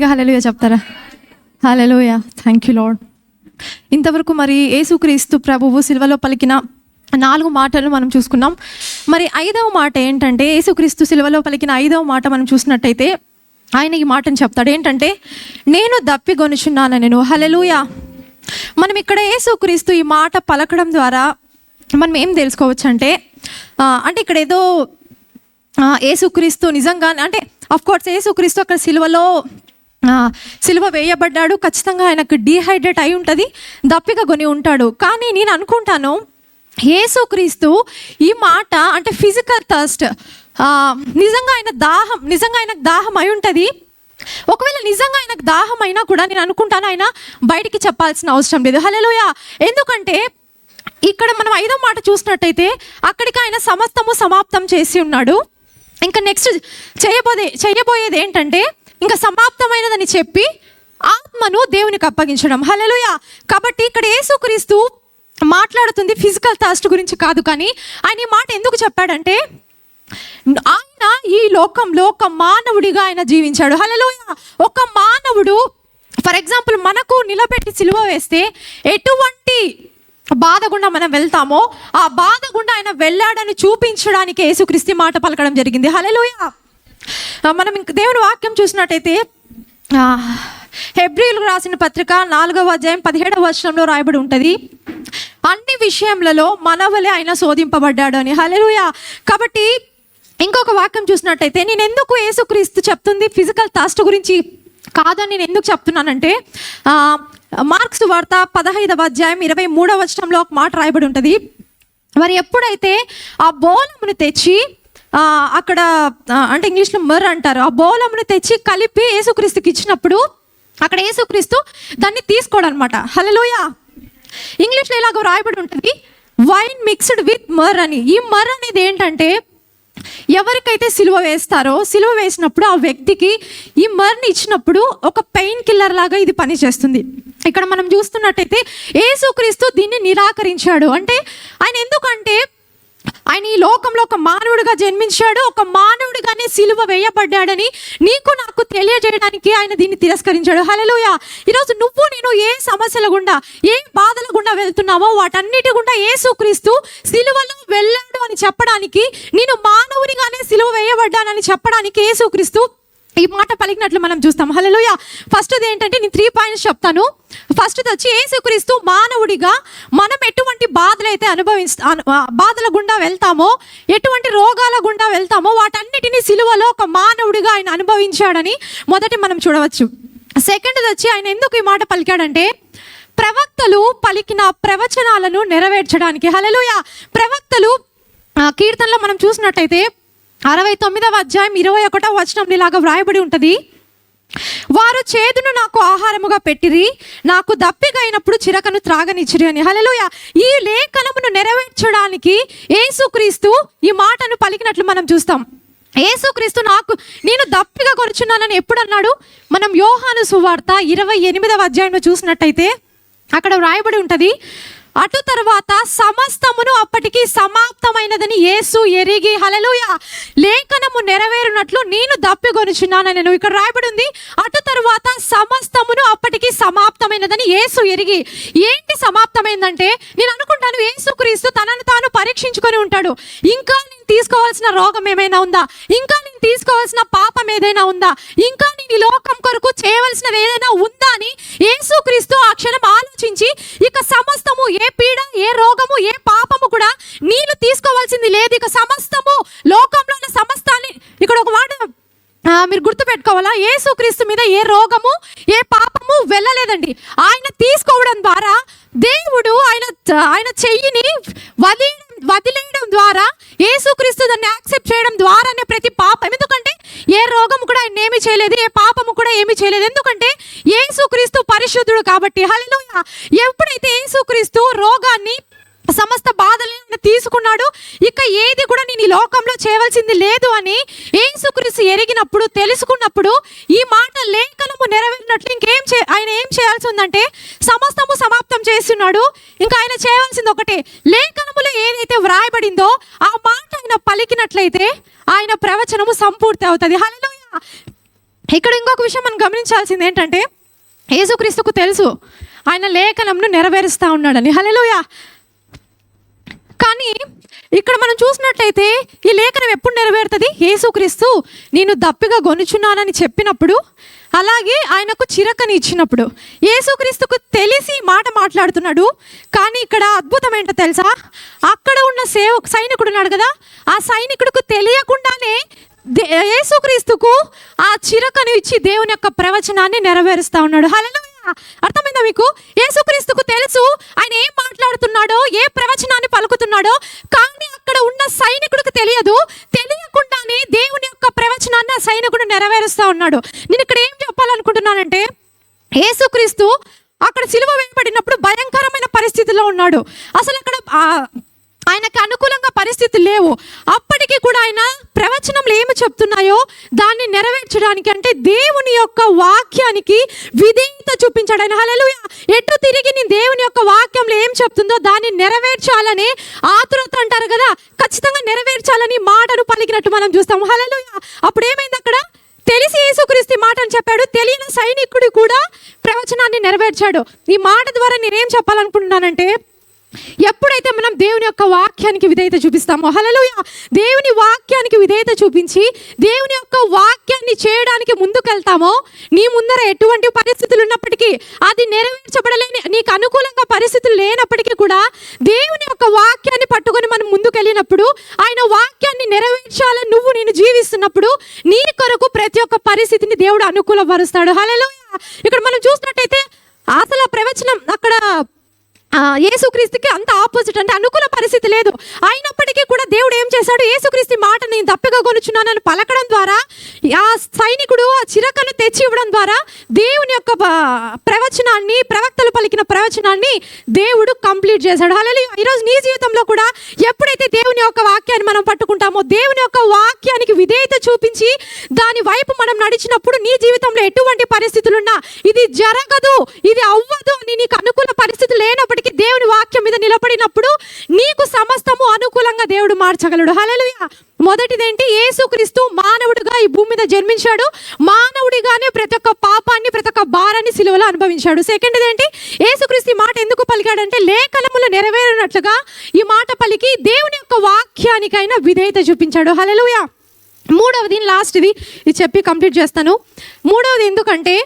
హల్లెలూయా చెప్తారా? హల్లెలూయా, thank you lord. ఇంతవరకు మరి యేసుక్రీస్తు ప్రభువు సిలువలో పలికిన 4 మాటలు మనం చూసుకున్నాం. మరి 5వ మాట ఏంటంటే, యేసుక్రీస్తు సిలువలో పలికిన 5వ మాట మనం చూసినట్టయితే ఆయన ఈ మాటను చెప్తాడు. ఏంటంటే, నేను దప్పిగొనుచున్నాను నేను. హల్లెలూయా. మనం ఇక్కడ యేసుక్రీస్తు ఈ మాట పలకడం ద్వారా మనం ఏం తెలుసుకోవచ్చు అంటే ఇక్కడ ఏదో యేసుక్రీస్తు నిజంగా అంటే అఫ్కోర్స్ యేసుక్రీస్తు అక్కడ సిలువ వేయబడ్డాడు. ఖచ్చితంగా ఆయనకు డీహైడ్రేట్ అయి ఉంటుంది, దప్పిక కొని ఉంటాడు. కానీ నేను అనుకుంటాను యేసుక్రీస్తు ఈ మాట అంటే ఫిజికల్ థర్స్ట్, నిజంగా ఆయనకు దాహం అయి ఉంటుంది. ఒకవేళ నిజంగా ఆయనకు దాహం అయినా కూడా నేను అనుకుంటాను ఆయన బయటికి చెప్పాల్సిన అవసరం లేదు. హల్లెలూయా. ఎందుకంటే ఇక్కడ మనం 5వ మాట చూసినట్టయితే అక్కడికి ఆయన సమస్తము సమాప్తం చేసి ఉన్నాడు. ఇంకా నెక్స్ట్ చేయబోయేది ఏంటంటే ఇంకా సమాప్తమైనదని చెప్పి ఆత్మను దేవునికి అప్పగించడం. హల్లెలూయా. కాబట్టి ఇక్కడ యేసుక్రీస్తు మాట్లాడుతుంది ఫిజికల్ థర్స్ట్ గురించి కాదు, కానీ ఆయన ఈ మాట ఎందుకు చెప్పాడంటే ఆయన ఈ లోకంలో ఒక మానవుడిగా ఆయన జీవించాడు. హల్లెలూయా. ఒక మానవుడు ఫర్ ఎగ్జాంపుల్ మనకు నిలబెట్టి సిలువ వేస్తే ఎటువంటి బాధ గుండా మనం వెళ్తామో ఆ బాధ గుండా ఆయన వెళ్ళాడని చూపించడానికి యేసుక్రీస్తు మాట పలకడం జరిగింది. హల్లెలూయా. మనం ఇంక దేవుని వాక్యం చూసినట్టయితే హెబ్రీయులకు రాసిన పత్రిక 4వ అధ్యాయం 17వ వచనంలో రాయబడి ఉంటుంది, అన్ని విషయములలో మనవలే ఆయన శోధింపబడ్డాడు అని. హల్లెలూయా. కాబట్టి ఇంకొక వాక్యం చూసినట్టయితే నేను ఎందుకు యేసుక్రీస్తు చెప్తుంది ఫిజికల్ థర్స్ట్ గురించి కాదని నేను ఎందుకు చెప్తున్నానంటే మార్క్స్ వార్త 15వ అధ్యాయం 23వ వచనంలో ఒక మాట రాయబడి ఉంటుంది, మరి ఎప్పుడైతే ఆ బోలమును తెచ్చి అక్కడ అంటే ఇంగ్లీష్లో మర్ అంటారు, ఆ బోలమును తెచ్చి కలిపి యేసుక్రీస్తుకి ఇచ్చినప్పుడు అక్కడ యేసుక్రీస్తు దాన్ని తీసుకోడు అనమాట. హల్లెలూయా. ఇంగ్లీష్లో ఇలాగ రాయబడి ఉంటుంది వైన్ మిక్స్డ్ విత్ మర్ అని. ఈ మర్ అనేది ఏంటంటే ఎవరికైతే సిలువ వేస్తారో సిలువ వేసినప్పుడు ఆ వ్యక్తికి ఈ మర్ని ఇచ్చినప్పుడు ఒక పెయిన్ కిల్లర్ లాగా ఇది పనిచేస్తుంది. ఇక్కడ మనం చూస్తున్నట్టయితే యేసుక్రీస్తు దీన్ని నిరాకరించాడు. అంటే ఆయన ఎందుకంటే ఆయన ఈ లోకంలో ఒక మానవుడిగా జన్మించాడు, ఒక మానవుడిగానే సిలువ వేయబడ్డాడని నీకు నాకు తెలియజేయడానికి ఆయన దీన్ని తిరస్కరించాడు. హల్లెలూయా. ఈరోజు నువ్వు నేను ఏ సమస్యల గుండా ఏ బాధల గుండా వెళ్తున్నామో వాటన్నిటి గుండా యేసుక్రీస్తు సిలువలో వెళ్ళాడు అని చెప్పడానికి, నేను మానవుడిగానే సిలువ వేయబడ్డానని చెప్పడానికి యేసుక్రీస్తు ఈ మాట పలికినట్లు మనం చూస్తాం. హల్లెలూయా. ఫస్ట్ది ఏంటంటే నేను 3 పాయింట్స్ చెప్తాను. ఫస్ట్ది వచ్చి యేసుక్రీస్తు మానవుడిగా మనం ఎటువంటి బాధలైతే బాధల గుండా వెళ్తామో, ఎటువంటి రోగాల గుండా వెళ్తామో వాటన్నిటిని సిలువలో ఒక మానవుడిగా ఆయన అనుభవించాడని మొదటి మనం చూడవచ్చు. సెకండ్ది వచ్చి ఆయన ఎందుకు ఈ మాట పలికాడంటే ప్రవక్తలు పలికిన ప్రవచనాలను నెరవేర్చడానికి. హల్లెలూయా. ప్రవక్తలు కీర్తనలో మనం చూసినట్టయితే 69వ అధ్యాయం 21వ వచనం ఇలాగా వ్రాయబడి ఉంటుంది, వారు చేదును నాకు ఆహారముగా పెట్టిరి, నాకు దప్పిగా అయినప్పుడు చిరకను త్రాగనిచ్చిరి అని. హల్లెలూయా. ఈ లేఖనమును నెరవేర్చడానికి యేసుక్రీస్తు ఈ మాటను పలికినట్లు మనం చూస్తాం. యేసుక్రీస్తు నేను దప్పిగా కొనుచున్నానని ఎప్పుడు అన్నాడు? మనం యోహాను సువార్త 28వ అధ్యాయంలో చూసినట్టయితే అక్కడ వ్రాయబడి ఉంటుంది, అటు తర్వాత సమస్తమును అప్పటికి సమాప్తమైనదని యేసు ఎరిగి. హల్లెలూయా. లేఖనము నెరవేరునట్లు నేను దప్పిగొనుచున్నానని నేను ఇక్కడ రాయబడి ఉంది. అటు తర్వాత సమస్తమును అప్పటికి సమాప్తమైనదని యేసు ఎరిగి. ఏంటి సమాప్తమైందంటే నేను అనుకుంటాను యేసుక్రీస్తు తనను తాను పరీక్షించుకొని ఉంటాడు. ఇంకా నేను తీసుకోవాల్సిన రోగం ఏమైనా ఉందా, ఇంకా నేను తీసుకోవాల్సిన పాపం ఏదైనా ఉందా, ఇంకా నేను ఈ లోకం కొరకు చేయవలసినది ఏదైనా ఉందా అని యేసుక్రీస్తు ఆ క్షణం ఆలోచించి ఇక సమస్తము ఏ పీడ ఏ రోగము ఏ పాపము కూడా నేను తీసుకోవాల్సింది లేదు, ఇక సమస్తము లోకంలో ఉన్న సమస్తాన్ని. ఇక్కడ ఒక మాట మీరు గుర్తుపెట్టుకోవాలా, యేసుక్రీస్తు మీద ఏ రోగము ఏ పాపము వెళ్ళలేదండి. ఆయన తీసుకోవడం ద్వారా దేవుడు ఆయన చెయ్యిని వదిలేయడం ద్వారా యేసుక్రీస్తు దాన్ని యాక్సెప్ట్ చేయడం ద్వారానే ప్రతి పాపం, ఎందుకంటే ఏ రోగము కూడా ఆయన ఏమీ చేయలేదు, ఏ పాపము కూడా ఏమీ చేయలేదు, ఎందుకంటే యేసుక్రీస్తు పరిశుద్ధుడు కాబట్టి. హల్లెలూయా. ఎప్పుడైతే యేసుక్రీస్తు రోగాన్ని సమస్త బాధలను తీసుకున్నాడు, ఇక ఏది కూడా నేను ఈ లోకంలో చేయవలసింది లేదు అని యేసుక్రీస్తు ఎరిగినప్పుడు తెలుసుకున్నప్పుడు ఈ మాట లేఖనము నెరవేరినట్లు ఆయన ఏం చేయాల్సి ఉందంటే సమస్తము సమాప్తం చేస్తున్నాడు. ఇంకా ఆయన చేయవలసింది ఒకటే, లేఖనములో ఏదైతే వ్రాయబడిందో ఆ మాట ఆయన పలికినట్లయితే ఆయన ప్రవచనము సంపూర్తి అవుతుంది. హల్లెలూయా. ఇక్కడ ఇంకొక విషయం మనం గమనించాల్సింది ఏంటంటే, యేసుక్రీస్తుకు తెలుసు ఆయన లేఖనంను నెరవేరుస్తూ ఉన్నాడని. హల్లెలూయా. కానీ ఇక్కడ మనం చూసినట్లయితే ఈ లేఖనం ఎప్పుడు నెరవేరుతుంది? యేసుక్రీస్తు నేను దప్పిగా గొనుచున్నానని చెప్పినప్పుడు, అలాగే ఆయనకు చిరకని ఇచ్చినప్పుడు. యేసుక్రీస్తుకు తెలిసి మాట మాట్లాడుతున్నాడు. కానీ ఇక్కడ అద్భుతం ఏంటో తెలుసా? అక్కడ ఉన్న సైనికుడు ఉన్నాడు కదా, ఆ సైనికుడికి తెలియకుండానే యేసుక్రీస్తుకు ఆ చిరకను ఇచ్చి దేవుని యొక్క ప్రవచనాన్ని నెరవేరుస్తూ ఉన్నాడు. హల్లెలూయా. అర్థమైందా మీకు? యేసుక్రీస్తుకు తెలుసు ఆయన ఏం మాట్లాడుతున్నాడో, ఏ ప్రవచనాన్ని పలుకుతున్నాడో, కానీ అక్కడ ఉన్న సైనికుడికి తెలియదు. తెలియకుండానే దేవుని యొక్క ప్రవచనాన్ని ఆ సైనికుడు నెరవేరుస్తూ ఉన్నాడు. నేను ఇక్కడ ఏం చెప్పాలనుకుంటున్నానంటే, యేసుక్రీస్తు అక్కడ సిలువ వేయబడినప్పుడు భయంకరమైన పరిస్థితిలో ఉన్నాడు. అసలు అక్కడ ఆయనకు అనుకూలంగా పరిస్థితులు లేవు. అప్పటికీ కూడా ఆయన ప్రవచనంలో ఏమి చెప్తున్నాయో దాన్ని నెరవేర్చడానికి, అంటే దేవుని యొక్క వాక్యానికి విధేయత చూపించాడు ఆయన. హల్లెలూయా. ఎటు తిరిగి నేను దేవుని యొక్క వాక్యంలో ఏం చెప్తుందో దాన్ని నెరవేర్చాలని ఆతురత అంటారు కదా, ఖచ్చితంగా నెరవేర్చాలని మాటను పలికినట్టు మనం చూస్తాం. హల్లెలూయా. అప్పుడు ఏమైంది? అక్కడ తెలిసి యేసుక్రీస్తు మాటను చెప్పాడు, తెలియని సైనికుడు కూడా ప్రవచనాన్ని నెరవేర్చాడు. ఈ మాట ద్వారా నేనేం చెప్పాలనుకుంటున్నానంటే, ఎప్పుడైతే మనం దేవుని యొక్క వాక్యానికి విధేయత చూపిస్తామో, హల్లెలూయా, దేవుని వాక్యానికి విధేయత చూపించి దేవుని యొక్క వాక్యాన్ని చేయడానికి ముందుకెళ్తామో, నీ ముందర ఎటువంటి పరిస్థితులు ఉన్నప్పటికీ, అది నెరవేర్చబడలేని నీకు అనుకూలంగా పరిస్థితులు లేనప్పటికీ కూడా దేవుని యొక్క వాక్యాన్ని పట్టుకొని మనం ముందుకెళ్ళినప్పుడు, ఆయన వాక్యాన్ని నెరవేర్చాలని నువ్వు నేను జీవిస్తున్నప్పుడు, నీ కొరకు ప్రతి ఒక్క పరిస్థితిని దేవుడు అనుకూలపరుస్తాడు. హల్లెలూయా. ఇక్కడ మనం చూసినట్టయితే అసలు ప్రవచనం అక్కడ యేసుక్రీస్తుకి అంత ఆపోజిట్, అంటే అనుకూల పరిస్థితి లేదు. అయినప్పటికీ కూడా దేవుడు ఏం చేశాడు? యేసుక్రీస్తు మాట నేను దప్పిగా కొనుచున్నానని పలకడం ద్వారా, ఆ సైనికుడు ఆ చిరకను తెచ్చి ఇవ్వడం ద్వారా దేవుని యొక్క ప్రవచనాన్ని, ప్రవక్తలు పలికిన ప్రవచనాన్ని దేవుడు కంప్లీట్ చేశాడు. హల్లెలూయా. ఈరోజు నీ జీవితంలో కూడా ఎప్పుడైతే దేవుని యొక్క వాక్యాన్ని మనం పట్టుకుంటామో, దేవుని యొక్క వాక్యానికి విధేయత చూపించి దాని వైపు మనం నడిచినప్పుడు, నీ జీవితంలో ఎటువంటి పరిస్థితులున్నా ఇది జరగదు, ఇది అవ్వదు అని నీకు అనుకూల పరిస్థితి లేనప్పటికీ దేవుని వాక్యం మీద నిలబడినప్పుడు నీకు సమస్తము అనుకూలంగా దేవుడు మార్చగలడు. హల్లెలూయా. మొదటిదేంటి? యేసుక్రీస్తు మానవుడిగా ఈ భూమి మీద జన్మించాడు. మానవుడిగానే ప్రతి ఒక్క పాపాన్ని, ప్రతి ఒక్క భారాన్ని సిలువలో అనుభవించాడు. సెకండ్ ఏంటి? యేసుక్రీస్తు మాట ఎందుకు పలికాడంటే, లేఖనములు నెరవేరినట్లుగా ఈ మాట పలికి దేవుని యొక్క వాక్యానికైనా విధేయత చూపించాడు. హల్లెలూయా. మూడవది, లాస్ట్ది ఇది చెప్పి కంప్లీట్ చేస్తాను. మూడవది ఎందుకంటే,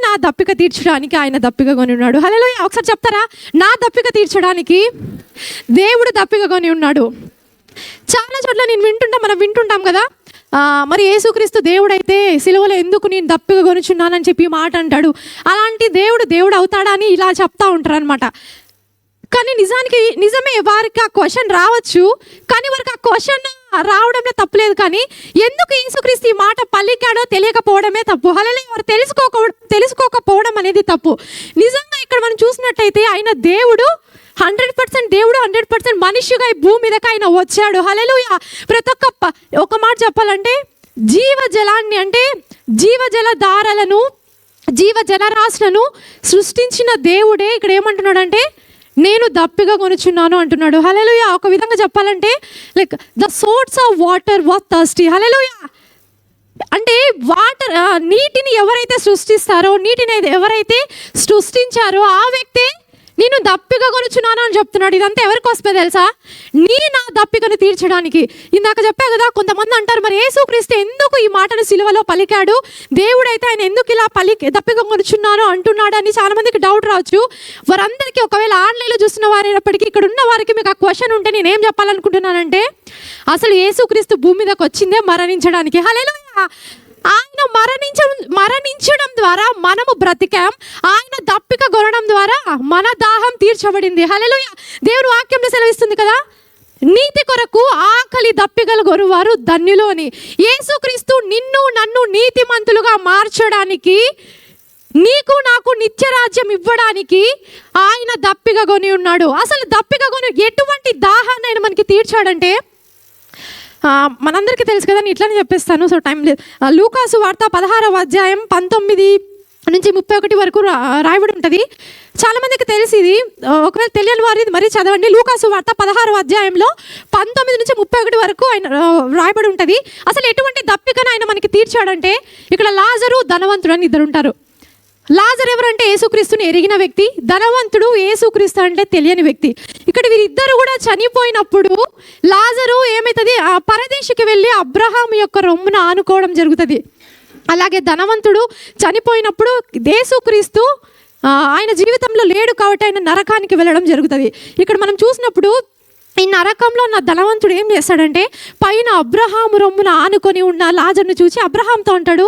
నా దప్పిక తీర్చడానికి ఆయన దప్పిక కొని ఉన్నాడు. హల్లెలూయా. ఒకసారి చెప్తారా? నా దప్పిక తీర్చడానికి దేవుడు దప్పిక కొని ఉన్నాడు. చాలా చోట్ల మనం వింటుంటాం కదా, మరి యేసుక్రీస్తు దేవుడైతే సిలువలో ఎందుకు నేను దప్పిక కొనుచున్నానని చెప్పి మాట అంటాడు. అలాంటి దేవుడు అవుతాడా అని ఇలా చెప్తా ఉంటారు అనమాట. కానీ నిజమే, వారికి ఆ క్వశ్చన్ రావచ్చు. కానీ వారికి ఆ క్వశ్చన్ రావడంలో తప్పులేదు. కానీ ఎందుకు యేసుక్రీస్తు ఈ మాట పలికాడో తెలియకపోవడమే తప్పు. హల్లెలూయా. వారు తెలుసుకోకపోవడం అనేది తప్పు. నిజంగా ఇక్కడ మనం చూసినట్టయితే ఆయన దేవుడు 100% దేవుడు, 100% మనిషిగా ఈ భూమి మీదకి ఆయన వచ్చాడు. హల్లెలూయా. ప్రతి ఒక మాట చెప్పాలంటే, జీవజలాన్ని, అంటే జీవజల ధారలను, జీవజలరాశులను సృష్టించిన దేవుడే ఇక్కడ ఏమంటున్నాడంటే, నేను దప్పిగా కొనుచున్నాను అంటున్నాడు. హల్లెలూయా. ఒక విధంగా చెప్పాలంటే, like the source of water was thirsty. Hallelujah. అంటే నీటిని ఎవరైతే సృష్టిస్తారో, నీటిని ఎవరైతే సృష్టించారో ఆ వ్యక్తే నేను దప్పిక కొనుచున్నాను అని చెప్తున్నాడు. ఇదంతా ఎవరి కోసమే తెలుసా? నా దప్పికను తీర్చడానికి. ఇందాక చెప్పా కదా, కొంతమంది అంటారు, మరి యేసుక్రీస్తు ఎందుకు ఈ మాటను సిలువలో పలికాడు? దేవుడైతే ఆయన ఎందుకు ఇలా దప్పిక కొనుచున్నాను అంటున్నాడు అని చాలా మందికి డౌట్ రావచ్చు. వారందరికీ, ఒకవేళ ఆన్లైన్లో చూస్తున్న వారైనప్పటికీ, ఇక్కడ ఉన్న వారికి మీకు ఆ క్వశ్చన్ ఉంటే నేనేం చెప్పాలనుకుంటున్నానంటే, అసలు యేసుక్రీస్తు భూమి మీదకి వచ్చిందే మరణించడానికి. హల్లెలూయా. ఆయన మరణించడం ద్వారా మనము బ్రతికాం. ఆయన దప్పిక కొనడం ద్వారా మన దాహం తీర్చబడింది. హల్లెలూయా. దేవుడు వాక్యంలో సెలవిస్తుంది కదా, నీతి కొరకు ఆకలి దప్పికలు కొరువారు ధన్యులు అని. యేసుక్రీస్తు నిన్ను నన్ను నీతిమంతులుగా మార్చడానికి, నీకు నాకు నిత్యరాజ్యం ఇవ్వడానికి ఆయన దప్పిక కొని ఉన్నాడు. అసలు దప్పిక కొని ఎటువంటి దాహాన్ని ఆయన మనకి తీర్చాడంటే, మనందరికీ తెలుసు కదా, నేను ఇట్లానే చెప్పేస్తాను, సో టైం లేదు. లూకాసు వార్త 16వ అధ్యాయం 19 నుంచి 31 వరకు రాయబడి ఉంటుంది. చాలా మందికి తెలిసి ఇది, ఒకవేళ తెలియని వారి మరీ చదవండి. లూకాసు వార్త 16వ అధ్యాయంలో 19 నుంచి 31 వరకు ఆయన రాయబడి ఉంటుంది. అసలు ఎటువంటి దప్పికను ఆయన మనకి తీర్చాడంటే, ఇక్కడ లాజరు, ధనవంతుడు అని ఇద్దరు ఉంటారు. లాజరు ఎవరంటే యేసుక్రీస్తుని ఎరిగిన వ్యక్తి, ధనవంతుడు యేసుక్రీస్తు అంటే తెలియని వ్యక్తి. ఇక్కడ వీరిద్దరు కూడా చనిపోయినప్పుడు లాజరు ఏమవుతుంది, ఆ పరదేశికి వెళ్ళి అబ్రహాం యొక్క రొమ్మున ఆనుకోవడం జరుగుతుంది. అలాగే ధనవంతుడు చనిపోయినప్పుడు యేసుక్రీస్తు ఆయన జీవితంలో లేడు కాబట్టి ఆయన నరకానికి వెళ్ళడం జరుగుతుంది. ఇక్కడ మనం చూసినప్పుడు ఈ నరకంలో ఉన్న ధనవంతుడు ఏం చేస్తాడంటే, పైన అబ్రహాము రొమ్మున ఆనుకొని ఉన్న లాజర్ను చూసి అబ్రహాంతో అంటాడు,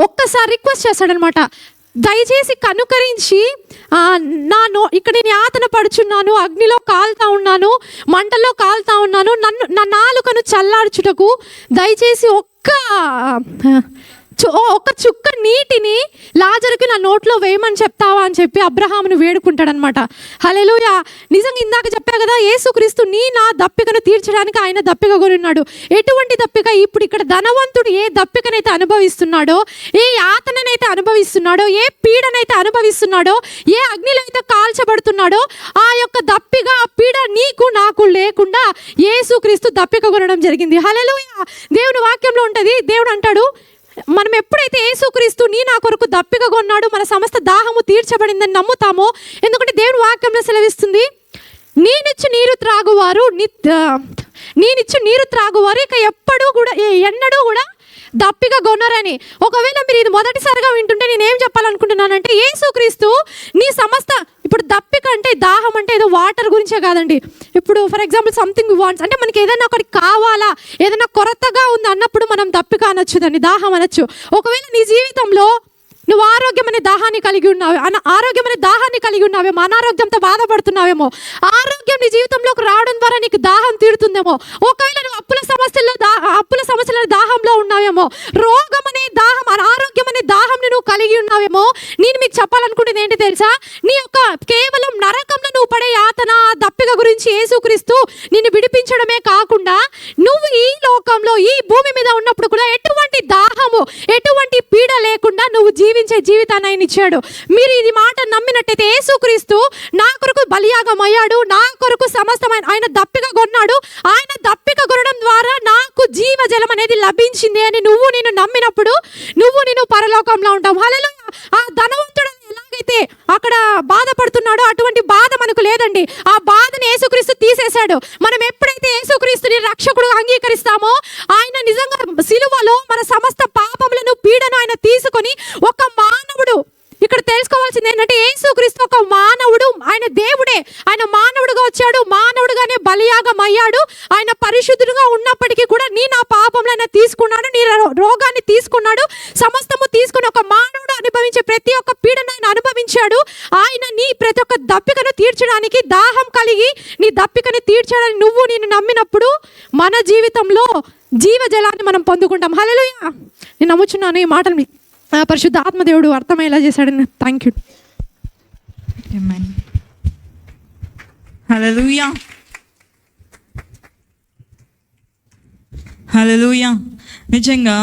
ఒక్కసారి రిక్వెస్ట్ చేస్తాడనమాట, దయచేసి కనుకరించి ఇక్కడ నేను యాతన పడుచున్నాను, అగ్నిలో కాలుతా ఉన్నాను, మంటల్లో కాలుతా ఉన్నాను, నా నాలుకను చల్లార్చుటకు దయచేసి ఒక్క చుక్క నీటిని లాజరుకి నా నోట్లో వేయమని చెప్తావా అని చెప్పి అబ్రహామును వేడుకుంటాడనమాట. హల్లెలూయా. నిజంగా ఇందాక చెప్పా కదా, యేసుక్రీస్తు నా దప్పికను తీర్చడానికి ఆయన దప్పిక కొనున్నాడు. ఎటువంటి దప్పిక? ఇప్పుడు ఇక్కడ ధనవంతుడు ఏ దప్పికనైతే అనుభవిస్తున్నాడో, ఏ యాతననైతే అనుభవిస్తున్నాడో, ఏ పీడనైతే అనుభవిస్తున్నాడో, ఏ అగ్నిలో అయితే కాల్చబడుతున్నాడో, ఆ యొక్క దప్పిక, ఆ పీడ నీకు నాకు లేకుండా యేసుక్రీస్తు దప్పిక కొనడం జరిగింది. హల్లెలూయా. దేవుని వాక్యంలో ఉంటుంది, దేవుడు అంటాడు, మనం ఎప్పుడైతే యేసుక్రీస్తు నా కొరకు దప్పిక కొన్నాడు, మన సమస్త దాహము తీర్చబడిందని నమ్ముతామో, ఎందుకంటే దేవుని వాక్యంలో సెలవిస్తుంది, నేనిచ్చు నీరు త్రాగువారు ఇక ఎన్నడూ కూడా దప్పిక కొనరని. ఒకవేళ మీరు ఇది మొదటిసారిగా వింటుంటే నేనేం చెప్పాలనుకుంటున్నానంటే, యేసుక్రీస్తు సమస్త, ఇప్పుడు దప్పిక అంటే దాహం అంటే ఏదో వాటర్ గురించే కాదండి. ఇప్పుడు ఫర్ ఎగ్జాంపుల్ సంథింగ్ వాంట్స్ అంటే మనకి ఏదైనా ఒకటి కావాలా, ఏదైనా కొరతగా ఉంది అన్నప్పుడు మనం దప్పిక అనొచ్చు, దాన్ని దాహం అనొచ్చు. ఒకవేళ నీ జీవితంలో నువ్వు ఆరోగ్యమనే దాహాన్ని కలిగి ఉన్నావేమో, అనారోగ్యంతో బాధపడుతున్నావేమో, ఆరోగ్యం నీ జీవితంలోకి రావడం ద్వారా నీకు దాహం తీరుతుందేమో. ఒకవేళ నువ్వు అప్పుల సమస్యల దాహంలో ఉన్నావేమో, రోగం అనే దాహం, అనారోగ్యం అనే దాహంని నువ్వు కలిగి ఉన్నావేమో. నేను మీకు చెప్పాలనుకుంటుంది ఏంటి తెలుసా, నీ యొక్క కేవలం నరకంలో నువ్వు పడే యాతన, దప్పిక గురించి యేసుక్రీస్తు నిన్ను విడిపించడమే కాకుండా, నువ్వు ఈ లోకంలో ఈ భూమి మీద ఉన్నప్పుడు కూడా ఎటువంటి దాహము, ఎటువంటి పీడ లేకుండా నువ్వు జీవించే జీవితాన్ని ఆయన ఇచ్చాడు. మీరు ఇది మాట నమ్మినట్టయితే, యేసుక్రీస్తు నా కొరకు బలియాగం అయ్యాడు, నా కొరకు సమస్తమైన ఆయన దప్పిక కొన్నాడు, ఆయన దప్పిక కొనడం ద్వారా నాకు జీవజలం అనేది లభించింది అని నేను నమ్మినప్పుడు నేను పరలోకంలో ఉంటాం. హల్లెలూయా. ఆ ధనవంతుడు ఎలాగైతే అక్కడ బాధపడుతున్నాడో అటువంటి బాధ మనకు లేదండి. ఆ బాధను యేసుక్రీస్తు తీసేశాడు. మనం ఎప్పుడైతే యేసుక్రీస్తుని రక్షకుడు అంగీకరిస్తామో, ఆయన నిజంగా సిలువలో మన సమస్త పాపములను, పీడను ఆయన తీసుకొని, ఒక మానవుడు, ఇక్కడ తెలుసుకోవాల్సింది ఏంటంటే, యేసుక్రీస్తు ఒక మానవుడు, ఆయన దేవుడే, ఆయన మానవుడుగా వచ్చాడు, మానవుడుగానే బలియాగం అయ్యాడు. ఆయన పరిశుద్ధుడుగా ఉన్నప్పటికీ కూడా నా పాపంలో ఆయన తీసుకున్నాడు, నీ రోగాన్ని తీసుకున్నాడు, సమస్తము తీసుకుని ఒక మానవుడు అనుభవించే ప్రతి ఒక్క పీడను ఆయన అనుభవించాడు. ఆయన ప్రతి ఒక్క దప్పికను తీర్చడానికి, దాహం కలిగి నీ దప్పికను తీర్చడానికి నేను నమ్మినప్పుడు మన జీవితంలో జీవజలాన్ని మనం పొందుకుంటాం. హల్లెలూయా. నేను నమ్ముచున్నాను ఈ మాటలు పరిశుద్ధ ఆత్మదేవుడు అర్థమయ్యేలా చేశాడని. Thank you. హల్లెలూయా. హల్లెలూయా. నిజంగా